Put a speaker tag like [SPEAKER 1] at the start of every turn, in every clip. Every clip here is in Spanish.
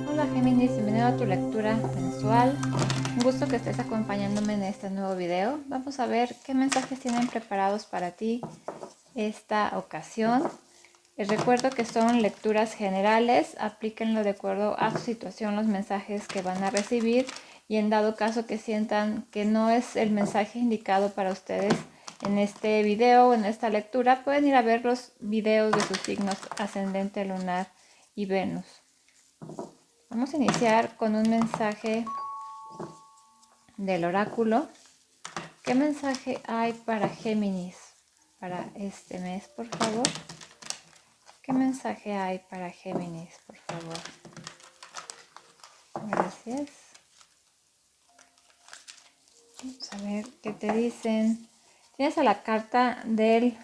[SPEAKER 1] Hola Géminis, bienvenido a tu lectura mensual. Un gusto que estés acompañándome en este nuevo video. Vamos a ver qué mensajes tienen preparados para ti esta ocasión. Les recuerdo que son lecturas generales, aplíquenlo de acuerdo a su situación los mensajes que van a recibir y en dado caso que sientan que no es el mensaje indicado para ustedes en este video o en esta lectura, pueden ir a ver los videos de sus signos ascendente, lunar y Venus. Vamos a iniciar con un mensaje del oráculo. ¿Qué mensaje hay para Géminis para este mes, por favor? ¿Qué mensaje hay para Géminis, por favor? Gracias. Vamos a ver qué te dicen. Tienes a la carta del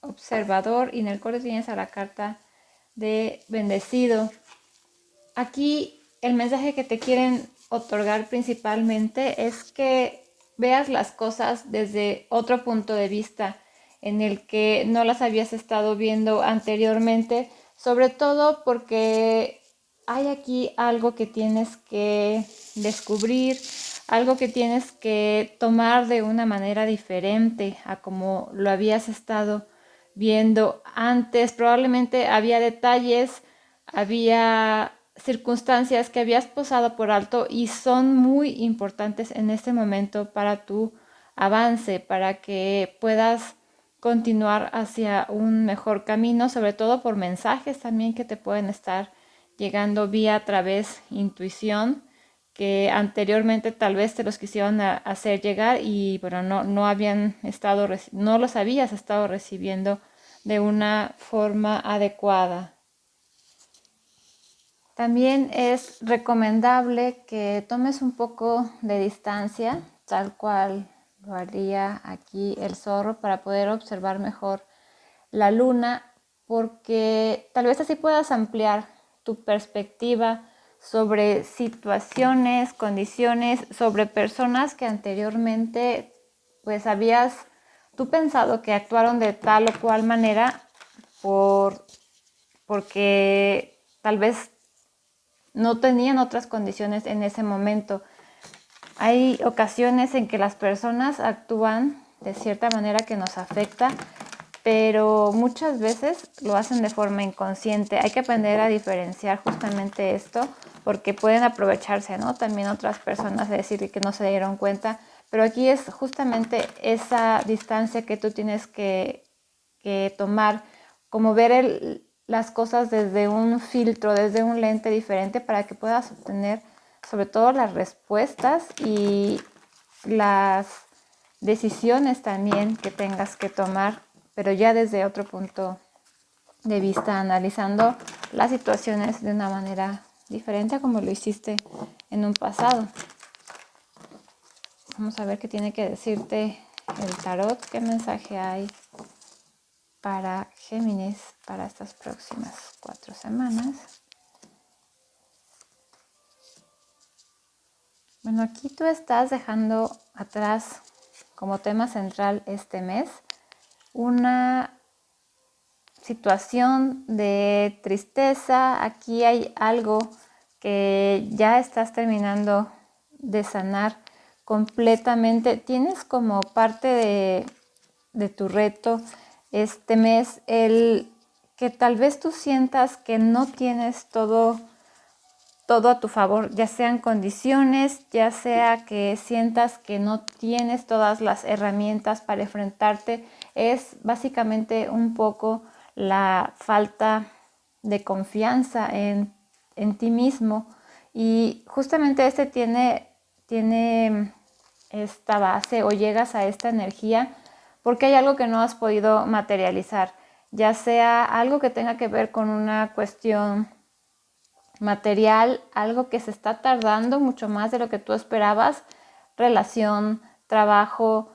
[SPEAKER 1] observador y en el core tienes a la carta de bendecido. Aquí el mensaje que te quieren otorgar principalmente es que veas las cosas desde otro punto de vista en el que no las habías estado viendo anteriormente, sobre todo porque hay aquí algo que tienes que descubrir, algo que tienes que tomar de una manera diferente a como lo habías estado viendo antes. Probablemente había detalles, había circunstancias que habías pasado por alto y son muy importantes en este momento para tu avance, para que puedas continuar hacia un mejor camino, sobre todo por mensajes también que te pueden estar llegando vía a través intuición, que anteriormente tal vez te los quisieron hacer llegar y bueno, no los habías estado recibiendo de una forma adecuada. También es recomendable que tomes un poco de distancia, tal cual lo haría aquí el zorro, para poder observar mejor la luna, porque tal vez así puedas ampliar tu perspectiva sobre situaciones, condiciones, sobre personas que anteriormente pues habías tú pensado que actuaron de tal o cual manera porque tal vez no tenían otras condiciones en ese momento. Hay ocasiones en que las personas actúan de cierta manera que nos afecta, pero muchas veces lo hacen de forma inconsciente. Hay que aprender a diferenciar justamente esto, porque pueden aprovecharse, ¿no? También otras personas de decir que no se dieron cuenta, pero aquí es justamente esa distancia que tú tienes que tomar, como ver las cosas desde un filtro, desde un lente diferente, para que puedas obtener sobre todo las respuestas y las decisiones también que tengas que tomar, pero ya desde otro punto de vista, analizando las situaciones de una manera diferente a como lo hiciste en un pasado. Vamos a ver qué tiene que decirte el tarot, qué mensaje hay para Géminis para estas próximas 4 semanas. Bueno, aquí tú estás dejando atrás como tema central este mes una situación de tristeza. Aquí hay algo que ya estás terminando de sanar completamente. Tienes como parte de tu reto este mes el que tal vez tú sientas que no tienes todo a tu favor, ya sean condiciones, ya sea que sientas que no tienes todas las herramientas para enfrentarte. Es básicamente un poco la falta de confianza en ti mismo, y justamente este tiene esta base, o llegas a esta energía porque hay algo que no has podido materializar, ya sea algo que tenga que ver con una cuestión material, algo que se está tardando mucho más de lo que tú esperabas, relación, trabajo,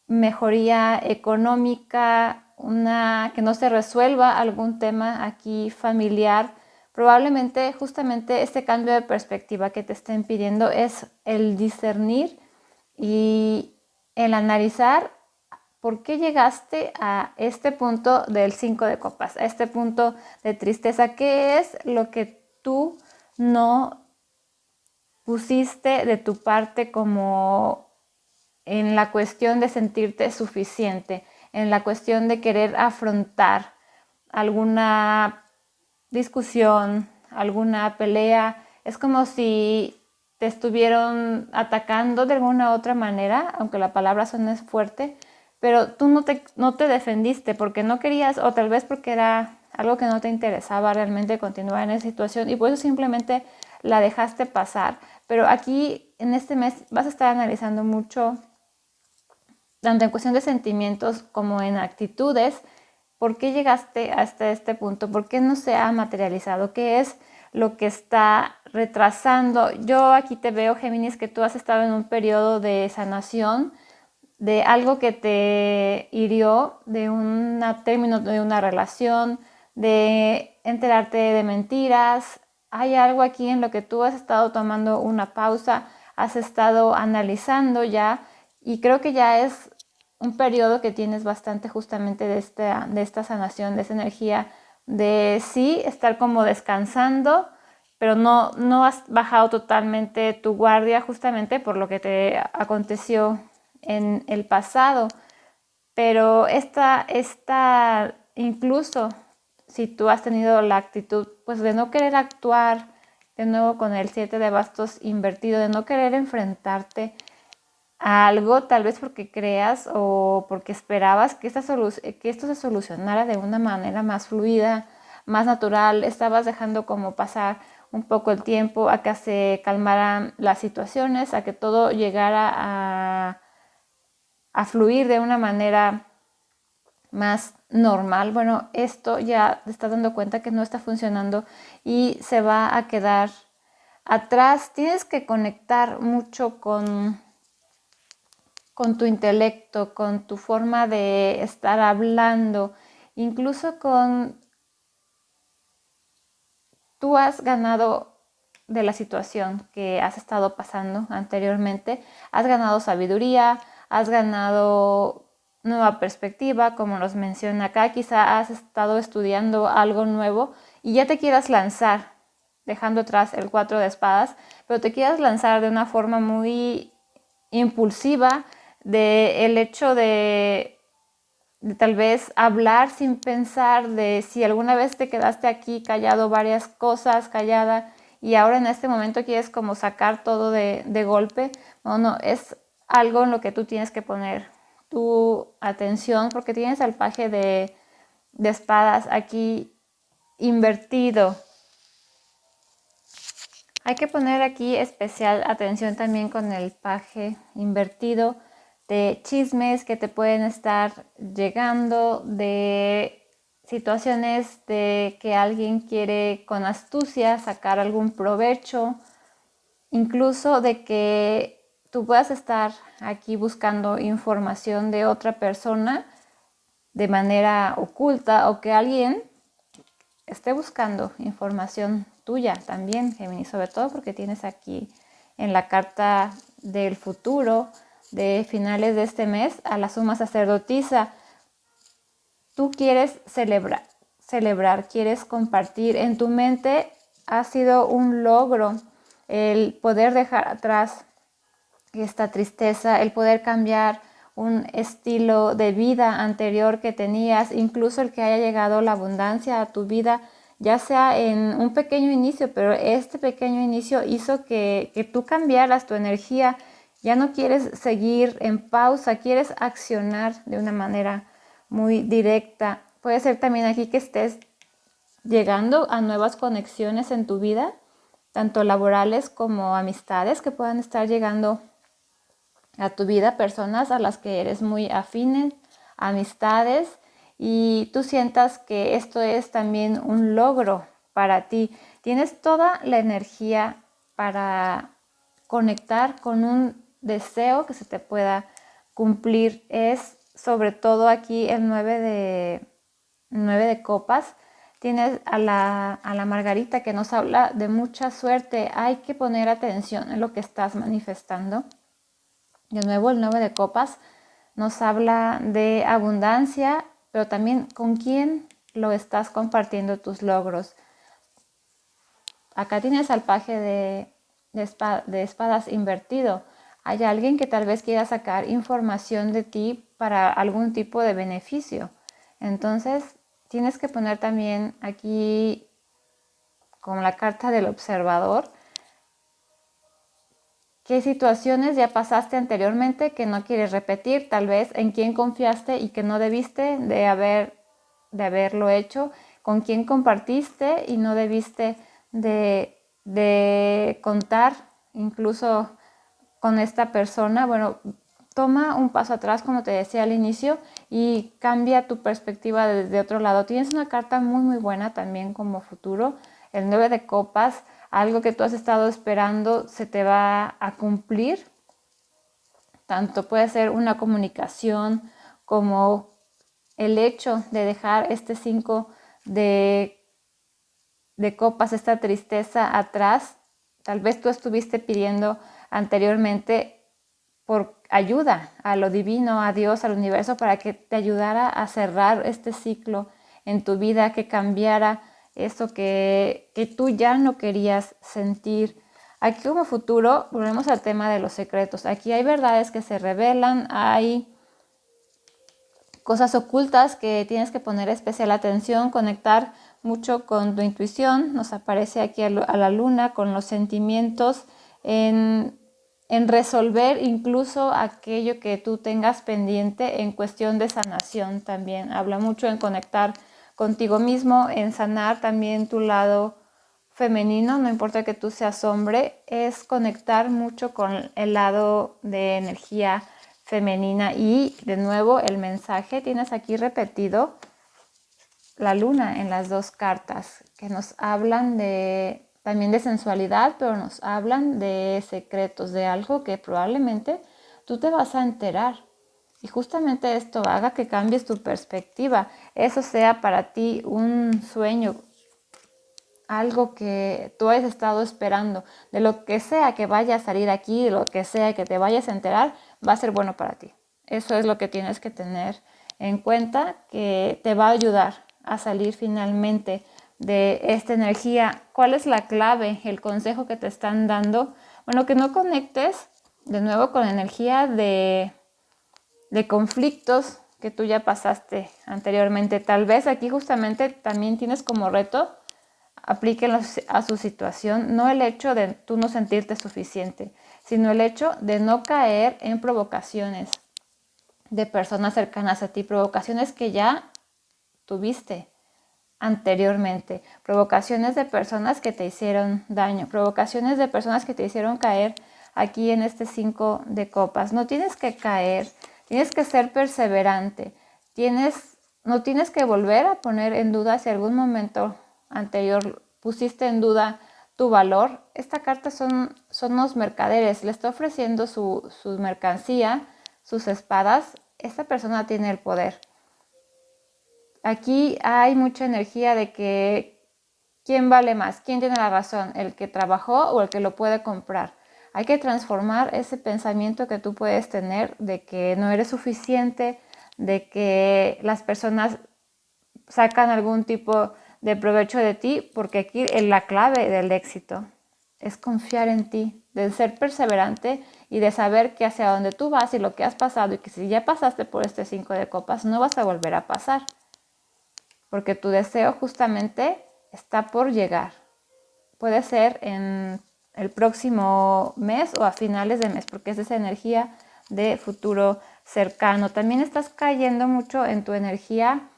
[SPEAKER 1] mejoría económica, que no se resuelva algún tema aquí familiar. Probablemente justamente este cambio de perspectiva que te estén pidiendo es el discernir y el analizar ¿por qué llegaste a este punto del 5 de copas, a este punto de tristeza? ¿Qué es lo que tú no pusiste de tu parte como en la cuestión de sentirte suficiente, en la cuestión de querer afrontar alguna discusión, alguna pelea? Es como si te estuvieron atacando de alguna otra manera, aunque la palabra suene fuerte, pero tú no te defendiste porque no querías, o tal vez porque era algo que no te interesaba realmente continuar en esa situación, y por eso simplemente la dejaste pasar. Pero aquí en este mes vas a estar analizando mucho, tanto en cuestión de sentimientos como en actitudes. ¿Por qué llegaste hasta este punto? ¿Por qué no se ha materializado? ¿Qué es lo que está retrasando? Yo aquí te veo, Géminis, que tú has estado en un periodo de sanación de algo que te hirió, de un término de una relación, de enterarte de mentiras. Hay algo aquí en lo que tú has estado tomando una pausa, has estado analizando ya, y creo que ya es un periodo que tienes bastante justamente de esta sanación, de esa energía, de sí estar como descansando, pero no has bajado totalmente tu guardia justamente por lo que te aconteció en el pasado. Pero esta incluso si tú has tenido la actitud pues de no querer actuar de nuevo con el 7 de bastos invertido, de no querer enfrentarte a algo, tal vez porque creas o porque esperabas que esto se solucionara de una manera más fluida, más natural, estabas dejando como pasar un poco el tiempo a que se calmaran las situaciones, a que todo llegara a fluir de una manera más normal. Bueno, esto ya te estás dando cuenta que no está funcionando y se va a quedar atrás. Tienes que conectar mucho con tu intelecto, con tu forma de estar hablando, incluso tú has ganado de la situación que has estado pasando anteriormente, has ganado sabiduría, has ganado nueva perspectiva, como nos menciona acá. Quizá has estado estudiando algo nuevo y ya te quieras lanzar, dejando atrás el 4 de espadas, pero te quieras lanzar de una forma muy impulsiva, el hecho de tal vez hablar sin pensar, de si alguna vez te quedaste aquí callado varias cosas, callada, y ahora en este momento quieres como sacar todo de golpe. No, es algo en lo que tú tienes que poner tu atención, porque tienes al paje de espadas aquí invertido. Hay que poner aquí especial atención también con el paje invertido, de chismes que te pueden estar llegando, de situaciones de que alguien quiere con astucia sacar algún provecho, incluso de que tú puedas estar aquí buscando información de otra persona de manera oculta, o que alguien esté buscando información tuya también, Géminis, sobre todo porque tienes aquí en la carta del futuro, de finales de este mes, a la suma sacerdotisa. Tú quieres celebrar, quieres compartir. En tu mente ha sido un logro el poder dejar atrás esta tristeza, el poder cambiar un estilo de vida anterior que tenías, incluso el que haya llegado la abundancia a tu vida, ya sea en un pequeño inicio, pero este pequeño inicio hizo que tú cambiaras tu energía. Ya no quieres seguir en pausa, quieres accionar de una manera muy directa. Puede ser también aquí que estés llegando a nuevas conexiones en tu vida, tanto laborales como amistades, que puedan estar llegando a tu vida, personas a las que eres muy afines, amistades, y tú sientas que esto es también un logro para ti. Tienes toda la energía para conectar con un deseo que se te pueda cumplir. Es sobre todo aquí el 9 de copas. Tienes a la Margarita, que nos habla de mucha suerte. Hay que poner atención en lo que estás manifestando. De nuevo el 9 de copas nos habla de abundancia, pero también con quién lo estás compartiendo tus logros. Acá tienes al paje de espadas invertido. Hay alguien que tal vez quiera sacar información de ti para algún tipo de beneficio. Entonces, tienes que poner también aquí, con la carta del observador, qué situaciones ya pasaste anteriormente que no quieres repetir, tal vez en quién confiaste y que no debiste de haberlo hecho, con quién compartiste y no debiste de contar incluso con esta persona. Bueno, toma un paso atrás, como te decía al inicio, y cambia tu perspectiva desde otro lado. Tienes una carta muy muy buena también como futuro, el 9 de copas. Algo que tú has estado esperando se te va a cumplir. Tanto puede ser una comunicación como el hecho de dejar este 5 de copas, esta tristeza atrás. Tal vez tú estuviste pidiendo anteriormente por ayuda a lo divino, a Dios, al universo, para que te ayudara a cerrar este ciclo en tu vida, que cambiara eso que tú ya no querías sentir. Aquí como futuro, volvemos al tema de los secretos. Aquí hay verdades que se revelan, hay cosas ocultas que tienes que poner especial atención, conectar mucho con tu intuición. Nos aparece aquí a la luna con los sentimientos, en resolver incluso aquello que tú tengas pendiente en cuestión de sanación también. Habla mucho en conectar contigo mismo, en sanar también tu lado femenino, no importa que tú seas hombre, es conectar mucho con el lado de energía femenina. Y de nuevo el mensaje, tienes aquí repetido la luna en las dos cartas, que nos hablan también de sensualidad, pero nos hablan de secretos, de algo que probablemente tú te vas a enterar. Y justamente esto haga que cambies tu perspectiva. Eso sea para ti un sueño, algo que tú hayas estado esperando. De lo que sea que vaya a salir aquí, de lo que sea que te vayas a enterar, va a ser bueno para ti. Eso es lo que tienes que tener en cuenta, que te va a ayudar a salir finalmente de esta energía. ¿Cuál es la clave, el consejo que te están dando? Bueno, que no conectes de nuevo con la energía de conflictos que tú ya pasaste anteriormente. Tal vez aquí justamente también tienes como reto, aplíquenlo a su situación, no el hecho de tú no sentirte suficiente, sino el hecho de no caer en provocaciones de personas cercanas a ti, provocaciones que ya tuviste anteriormente, provocaciones de personas que te hicieron daño, provocaciones de personas que te hicieron caer aquí en este 5 de copas. No tienes que caer, tienes que ser perseverante, no tienes que volver a poner en duda si algún momento anterior pusiste en duda tu valor. Esta carta son unos mercaderes, le está ofreciendo su mercancía, sus espadas. Esta persona tiene el poder. Aquí hay mucha energía de que quién vale más, quién tiene la razón, el que trabajó o el que lo puede comprar. Hay que transformar ese pensamiento que tú puedes tener de que no eres suficiente, de que las personas sacan algún tipo de provecho de ti, porque aquí la clave del éxito es confiar en ti, de ser perseverante y de saber que hacia donde tú vas y lo que has pasado, y que si ya pasaste por este 5 de copas, no vas a volver a pasar, porque tu deseo justamente está por llegar. Puede ser en el próximo mes o a finales de mes, porque es esa energía de futuro cercano. También estás cayendo mucho en tu energía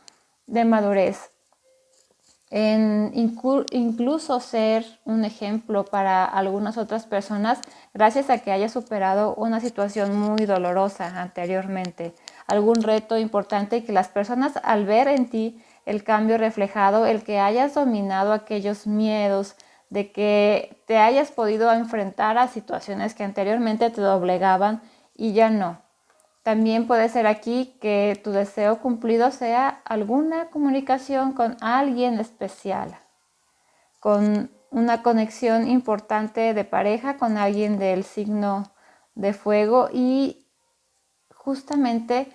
[SPEAKER 1] de madurez, en incluso ser un ejemplo para algunas otras personas, gracias a que hayas superado una situación muy dolorosa anteriormente, algún reto importante, y que las personas, al ver en ti el cambio reflejado, el que hayas dominado aquellos miedos, de que te hayas podido enfrentar a situaciones que anteriormente te doblegaban y ya no. También puede ser aquí que tu deseo cumplido sea alguna comunicación con alguien especial, con una conexión importante de pareja con alguien del signo de fuego, y justamente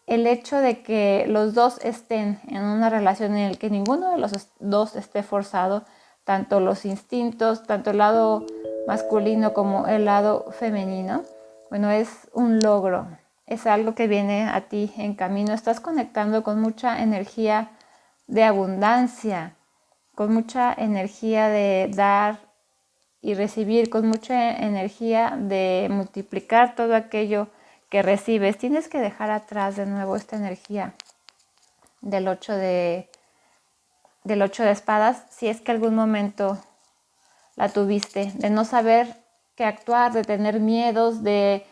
[SPEAKER 1] el hecho de que los dos estén en una relación en la que ninguno de los dos esté forzado, tanto los instintos, tanto el lado masculino como el lado femenino, bueno, es un logro, es algo que viene a ti en camino. Estás conectando con mucha energía de abundancia, con mucha energía de dar y recibir, con mucha energía de multiplicar todo aquello que recibes. Tienes que dejar atrás de nuevo esta energía del 8 de espadas, si es que algún momento la tuviste, de no saber qué actuar, de tener miedos, de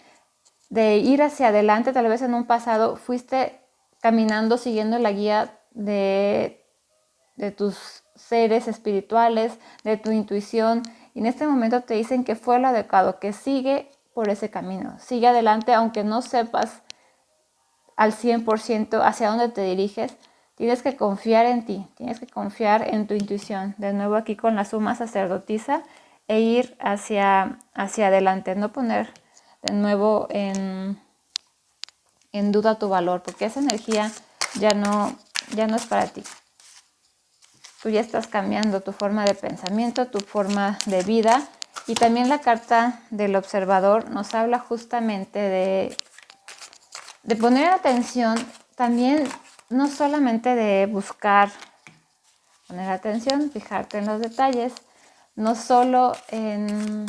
[SPEAKER 1] ir hacia adelante. Tal vez en un pasado fuiste caminando siguiendo la guía de tus seres espirituales, de tu intuición, y en este momento te dicen que fue lo adecuado, que sigue por ese camino, sigue adelante, aunque no sepas al 100% hacia dónde te diriges. Tienes que confiar en ti, tienes que confiar en tu intuición, de nuevo aquí con la suma sacerdotisa, e ir hacia adelante, no poner de nuevo en duda tu valor, porque esa energía ya no es para ti. Tú ya estás cambiando tu forma de pensamiento, tu forma de vida. Y también la carta del observador nos habla justamente de poner atención, también no solamente de buscar poner atención, fijarte en los detalles, no solo en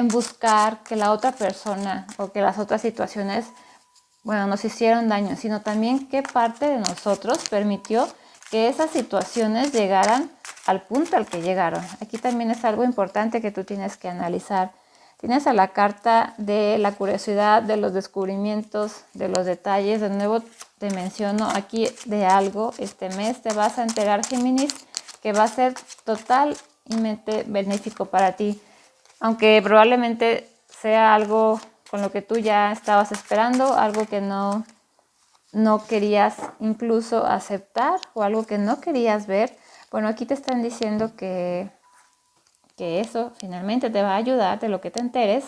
[SPEAKER 1] buscar que la otra persona o que las otras situaciones, bueno, nos hicieron daño, sino también qué parte de nosotros permitió que esas situaciones llegaran al punto al que llegaron. Aquí también es algo importante que tú tienes que analizar. Tienes a la carta de la curiosidad, de los descubrimientos, de los detalles. De nuevo te menciono aquí de algo. Este mes te vas a enterar, Géminis, que va a ser totalmente benéfico para ti. Aunque probablemente sea algo con lo que tú ya estabas esperando, algo que no querías incluso aceptar o algo que no querías ver. Bueno, aquí te están diciendo que eso finalmente te va a ayudar, de lo que te enteres,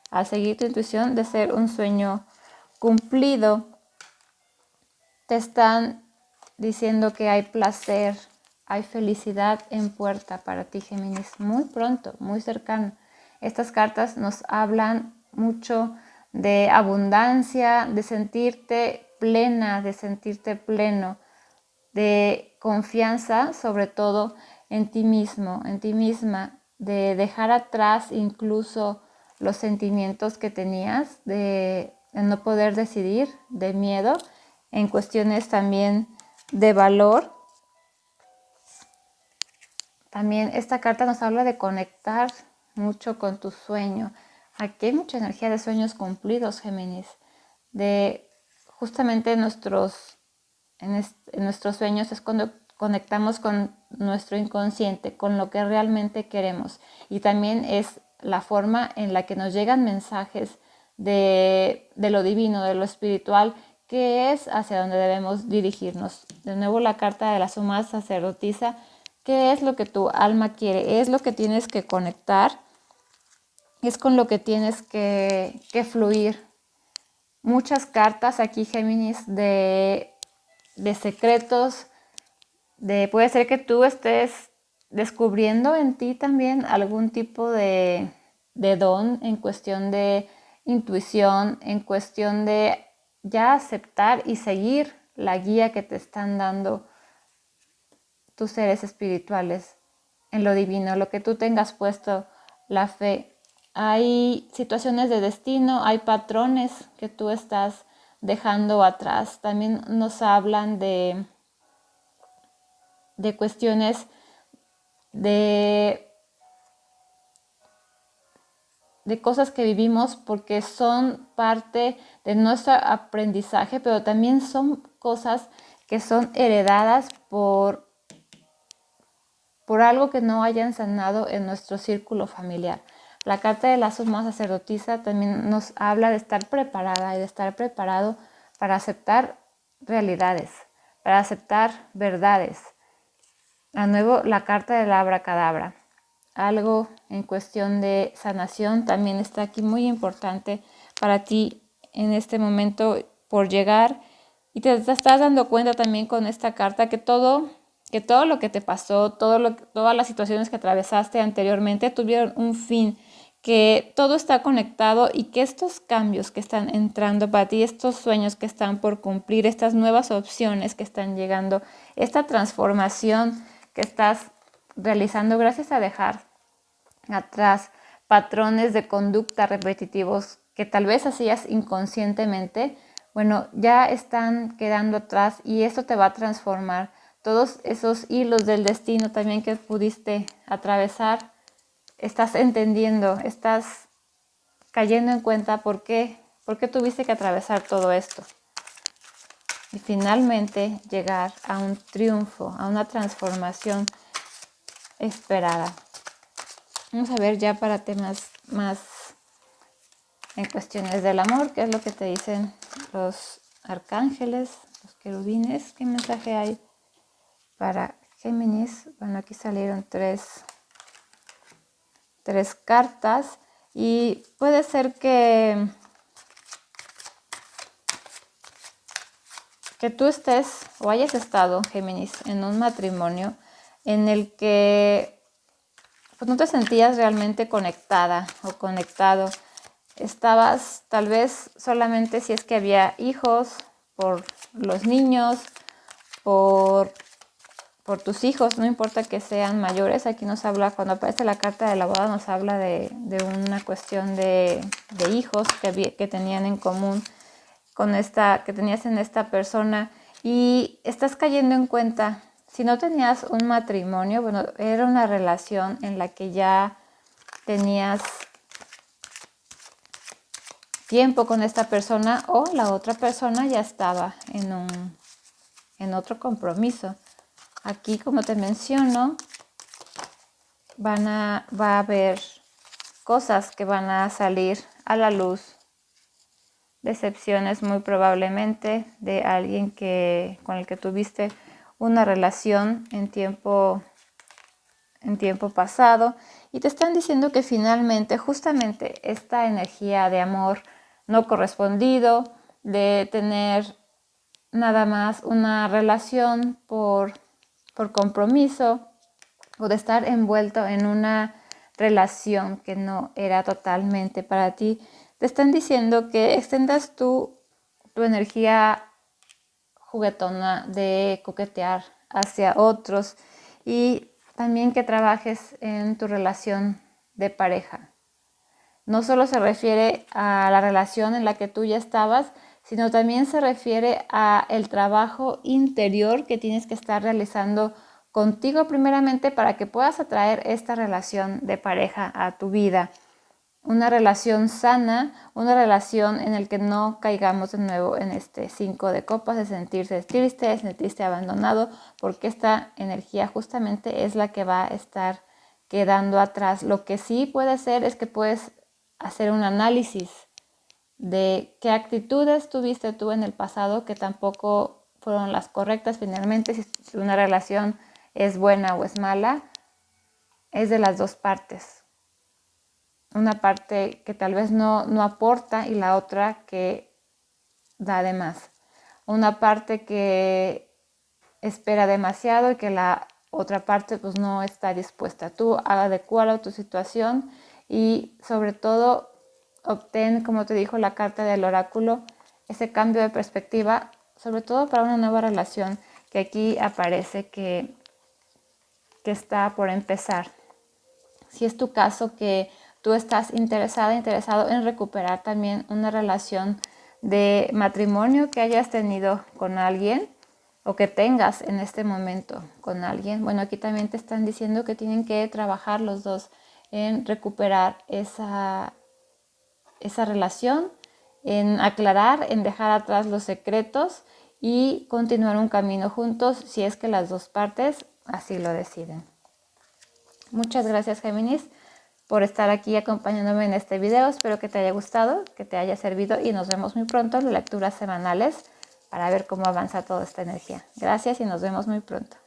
[SPEAKER 1] a seguir tu intuición, de ser un sueño cumplido. Te están diciendo que hay placer, hay felicidad en puerta para ti, Géminis, muy pronto, muy cercano. Estas cartas nos hablan mucho de abundancia, de sentirte plena, de sentirte pleno, de confianza, sobre todo en ti mismo, en ti misma, de dejar atrás incluso los sentimientos que tenías, de no poder decidir, de miedo, en cuestiones también de valor. También esta carta nos habla de conectar mucho con tu sueño. Aquí hay mucha energía de sueños cumplidos, Géminis, de justamente en nuestros sueños es cuando conectamos con nuestro inconsciente, con lo que realmente queremos. Y también es la forma en la que nos llegan mensajes de lo divino, de lo espiritual, que es hacia donde debemos dirigirnos. De nuevo la carta de la suma sacerdotisa, ¿qué es lo que tu alma quiere? Es lo que tienes que conectar, es con lo que tienes que fluir. Muchas cartas aquí, Géminis, de secretos, puede ser que tú estés descubriendo en ti también algún tipo de don en cuestión de intuición, en cuestión de ya aceptar y seguir la guía que te están dando tus seres espirituales en lo divino, lo que tú tengas puesto la fe. Hay situaciones de destino, hay patrones que tú estás dejando atrás. También nos hablan de cuestiones de cosas que vivimos porque son parte de nuestro aprendizaje, pero también son cosas que son heredadas por algo que no hayan sanado en nuestro círculo familiar. La carta de la suma sacerdotisa también nos habla de estar preparada y de estar preparado para aceptar realidades, para aceptar verdades. A nuevo la carta del abracadabra. Algo en cuestión de sanación también está aquí muy importante para ti en este momento por llegar. Y te estás dando cuenta también con esta carta que todo lo que te pasó, todas las situaciones que atravesaste anteriormente tuvieron un fin, que todo está conectado y que estos cambios que están entrando para ti, estos sueños que están por cumplir, estas nuevas opciones que están llegando, esta transformación que estás realizando gracias a dejar atrás patrones de conducta repetitivos que tal vez hacías inconscientemente, bueno, ya están quedando atrás y esto te va a transformar. Todos esos hilos del destino también que pudiste atravesar, estás entendiendo, estás cayendo en cuenta por qué tuviste que atravesar todo esto. Y finalmente llegar a un triunfo, a una transformación esperada. Vamos a ver ya para temas más en cuestiones del amor, qué es lo que te dicen los arcángeles, los querubines, qué mensaje hay para Géminis. Bueno, aquí salieron tres cartas y puede ser que tú estés o hayas estado, Géminis, en un matrimonio en el que pues no te sentías realmente conectada o conectado. Estabas tal vez solamente si es que había hijos, por los niños, por tus hijos, no importa que sean mayores. Aquí nos habla, cuando aparece la carta de la boda, nos habla de una cuestión de hijos que tenían en común que tenías en esta persona, y estás cayendo en cuenta, si no tenías un matrimonio, bueno, era una relación en la que ya tenías tiempo con esta persona o la otra persona ya estaba en otro compromiso. Aquí, como te menciono, va a haber cosas que van a salir a la luz, decepciones muy probablemente de alguien con el que tuviste una relación en tiempo pasado, y te están diciendo que finalmente justamente esta energía de amor no correspondido, de tener nada más una relación por compromiso, o de estar envuelto en una relación que no era totalmente para ti, te están diciendo que extendas tu energía juguetona de coquetear hacia otros, y también que trabajes en tu relación de pareja. No solo se refiere a la relación en la que tú ya estabas, sino también se refiere a el trabajo interior que tienes que estar realizando contigo primeramente para que puedas atraer esta relación de pareja a tu vida. Una relación sana, una relación en la que no caigamos de nuevo en este 5 de copas, de sentirse triste, de sentirse abandonado, porque esta energía justamente es la que va a estar quedando atrás. Lo que sí puede ser es que puedes hacer un análisis de qué actitudes tuviste tú en el pasado que tampoco fueron las correctas. Finalmente, si una relación es buena o es mala, es de las dos partes. Una parte que tal vez no aporta y la otra que da de más. Una parte que espera demasiado y que la otra parte pues no está dispuesta. Tú adecuar a tu situación y sobre todo obtén, como te dijo la carta del oráculo, ese cambio de perspectiva, sobre todo para una nueva relación que aquí aparece que está por empezar. Si es tu caso que tú estás interesado en recuperar también una relación de matrimonio que hayas tenido con alguien o que tengas en este momento con alguien, bueno, aquí también te están diciendo que tienen que trabajar los dos en recuperar esa relación, en aclarar, en dejar atrás los secretos y continuar un camino juntos si es que las dos partes así lo deciden. Muchas gracias, Géminis, por estar aquí acompañándome en este video. Espero que te haya gustado, que te haya servido, y nos vemos muy pronto en las lecturas semanales para ver cómo avanza toda esta energía. Gracias y nos vemos muy pronto.